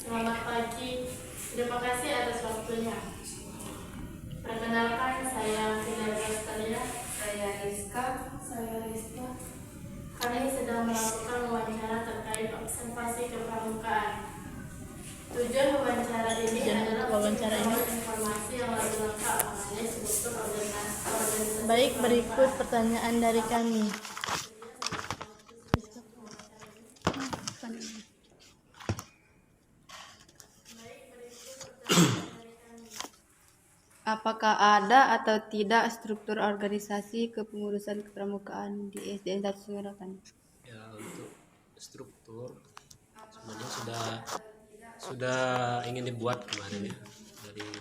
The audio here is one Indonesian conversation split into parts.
Selamat pagi, terima kasih atas waktunya. Perkenalkan, saya Fidel Rostalia. Saya Rizka. Saya Rizka. Kami sedang melakukan wawancara terkait observasi kepramukaan. Tujuan wawancara ini adalah untuk informasi yang lebih lengkap mengenai struktur organisasi. Baik, berikut pertanyaan dari kami. Apakah ada atau tidak struktur organisasi kepengurusan kepramukaan di SDN 1 Sumedang? Ya, untuk struktur sebenarnya sudah ingin dibuat kemarin ya,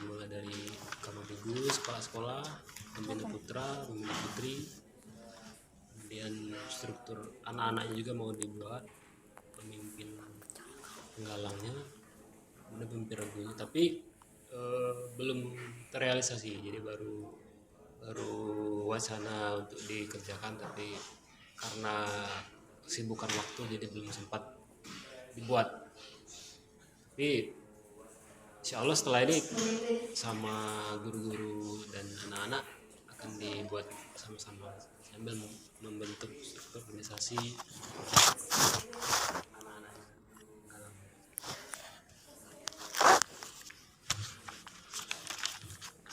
mulai dari Kamatigus, kepala sekolah, pembina putra, pembina putri, kemudian struktur anak-anaknya juga mau dibuat, pemimpin penggalangnya, kemudian pemimpin regunya, tapi belum terrealisasi, jadi baru wacana untuk dikerjakan, tapi karena kesibukan waktu jadi belum sempat dibuat. Tapi insya Allah setelah ini sama guru-guru dan anak-anak akan dibuat sama-sama sambil membentuk struktur organisasi anak-anak.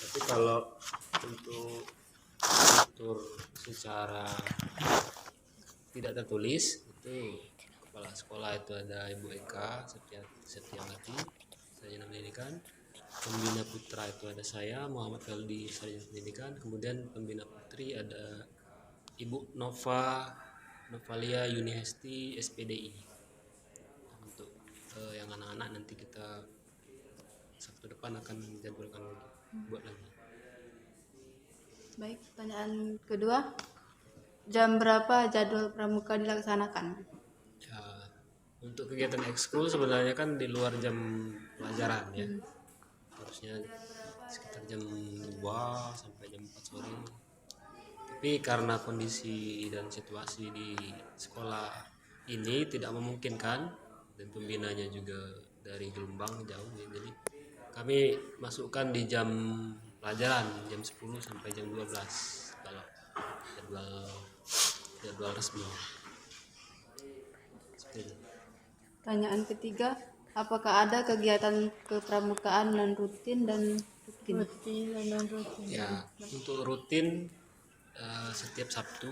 Tapi kalau untuk struktur secara tidak tertulis itu kepala sekolah itu ada Ibu Eka Setiawati, Sarjana Pendidikan. Pembina putra itu ada saya Muhammad Feldi, Sarjana Pendidikan. Kemudian pembina putri ada Ibu Novalia Yunihesti, SPDI. Untuk yang anak-anak nanti kita Sabtu depan akan jadwalkan lagi, buat lagi. Baik, pertanyaan kedua. Jam berapa jadwal pramuka dilaksanakan? Ya, untuk kegiatan ekskul sebenarnya kan di luar jam pelajaran ya. Harusnya sekitar jam 2 sampai jam 4 sore. Tapi karena kondisi dan situasi di sekolah ini tidak memungkinkan dan pembinanya juga dari Gelombang jauh ya, jadi kami masukkan di jam pelajaran jam 10 sampai jam 12 kalau jadwal resmi. Pertanyaan ketiga. Apakah ada kegiatan kepramukaan non rutin dan rutin? Ya, untuk rutin setiap Sabtu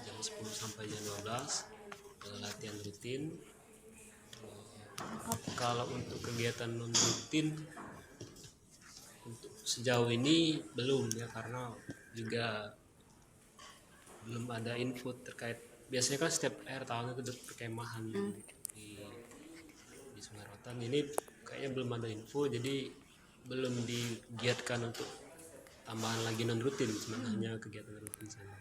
jam 10 sampai jam 12 latihan rutin. Kalau untuk kegiatan non rutin untuk sejauh ini belum ya, karena juga belum ada info terkait. Biasanya kan setiap akhir tahun itu ada perkemahan di Sungai Rotan. Ini kayaknya belum ada info, jadi belum digiatkan untuk tambahan lagi non rutin, cuma hanya kegiatan rutin saja.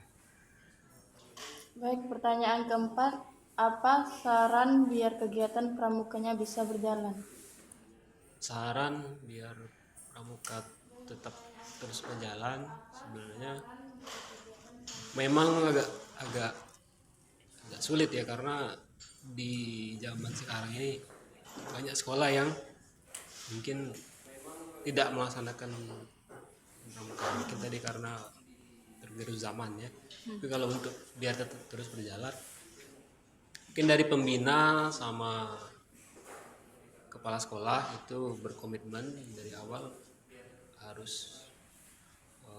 Baik, pertanyaan keempat. Apa saran biar kegiatan pramukanya bisa berjalan? Saran biar pramuka tetap terus berjalan sebenarnya memang agak sulit ya, karena di zaman sekarang ini banyak sekolah yang mungkin tidak melaksanakan pramuka, mungkin tadi karena tergerus zaman ya. Tapi kalau untuk biar tetap terus berjalan, mungkin dari pembina sama kepala sekolah itu berkomitmen dari awal harus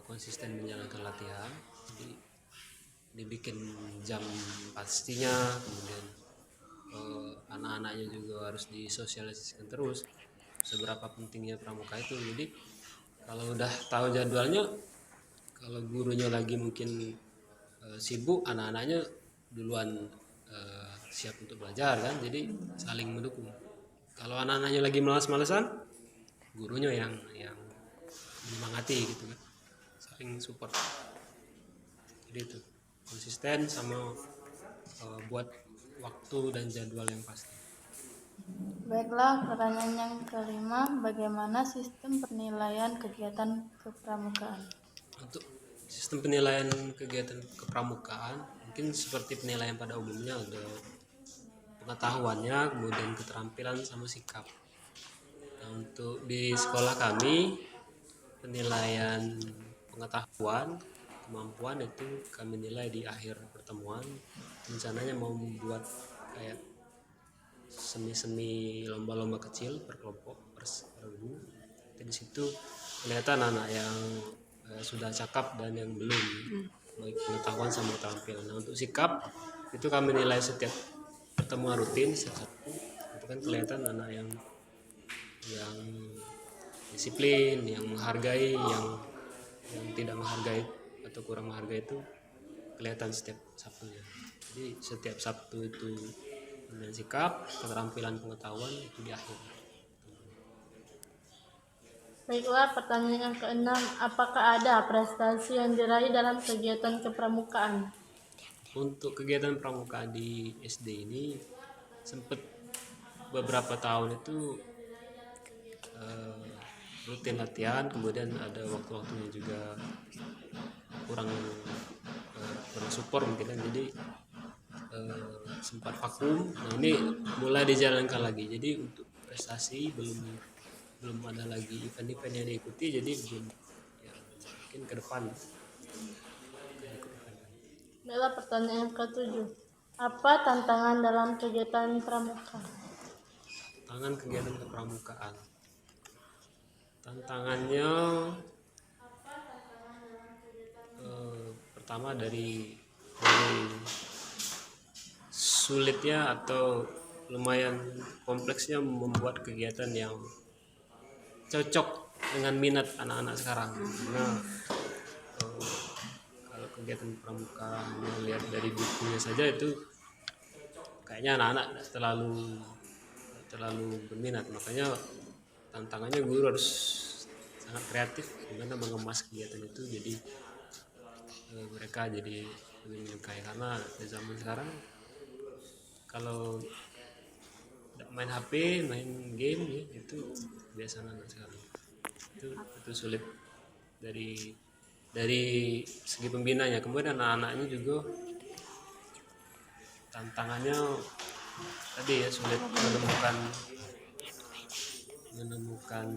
konsisten menjalankan latihan. Jadi dibikin jam pastinya, kemudian anak-anaknya juga harus disosialisasikan terus seberapa pentingnya pramuka itu. Jadi kalau udah tahu jadwalnya, kalau gurunya lagi mungkin sibuk, anak-anaknya duluan siap untuk belajar kan, jadi saling mendukung. Kalau anak-anaknya lagi malas-malesan, gurunya yang menyemangati gitu kan, saling support. Jadi itu konsisten sama buat waktu dan jadwal yang pasti. Baiklah, pertanyaan yang kelima. Bagaimana sistem penilaian kegiatan kepramukaan? Untuk sistem penilaian kegiatan kepramukaan mungkin seperti penilaian pada umumnya, ada pengetahuannya, kemudian keterampilan sama sikap. Nah, untuk di sekolah kami penilaian pengetahuan kemampuan itu kami nilai di akhir pertemuan. Rencananya mau membuat kayak semi lomba-lomba kecil per kelompok per minggu. Di situ kelihatan anak yang sudah cakap dan yang belum, baik pengetahuan sama keterampilan. Nah, untuk sikap itu kami nilai setiap pertemuan rutin satu. Itu kan kelihatan anak yang disiplin, yang menghargai, yang tidak menghargai atau kurang menghargai itu kelihatan setiap Sabtunya. Jadi setiap Sabtu itu dengan sikap, keterampilan, pengetahuan itu di akhir. Baiklah, pertanyaan yang keenam, apakah ada prestasi yang diraih dalam kegiatan kepramukaan? Untuk kegiatan pramukaan di SD ini sempat beberapa tahun itu rutin latihan, kemudian ada waktu-waktunya juga kurang support mungkin kan, jadi sempat vakum. Nah, ini mulai dijalankan lagi, jadi untuk prestasi belum ada lagi event-event yang diikuti, jadi belum ya, mungkin ke depan. Baiklah, pertanyaan yang ketujuh, apa tantangan dalam kegiatan pramuka? Tantangan kegiatan kepramukaan, tantangannya pertama dari sulitnya atau lumayan kompleksnya membuat kegiatan yang cocok dengan minat anak-anak sekarang. Karena kalau kegiatan pramuka melihat dari bukunya saja itu kayaknya anak-anak terlalu berminat, makanya tantangannya guru harus sangat kreatif gimana mengemas kegiatan itu jadi mereka jadi lebih menyukai. Karena di zaman sekarang kalau main HP, main game ya, itu biasa anak sekarang itu sulit dari segi pembinanya. Kemudian anak-anaknya juga tantangannya tadi ya, sulit menemukan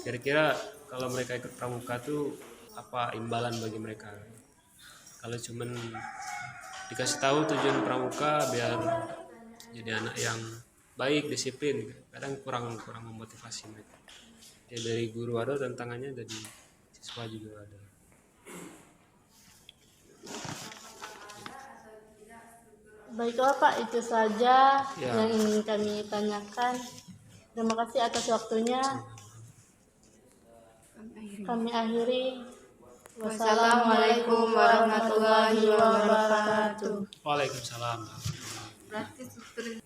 kira-kira kalau mereka ikut pramuka tuh apa imbalan bagi mereka. Kalau cuman dikasih tahu tujuan pramuka biar jadi anak yang baik, disiplin, kadang kurang memotivasi mereka. Ya, dari guru ada tantangannya, dari siswa juga ada. Baiklah Pak, itu saja Ya. yang ingin kami tanyakan. Terima kasih atas waktunya. Kami akhiri. Wassalamualaikum warahmatullahi wabarakatuh. Waalaikumsalam. Berarti struktur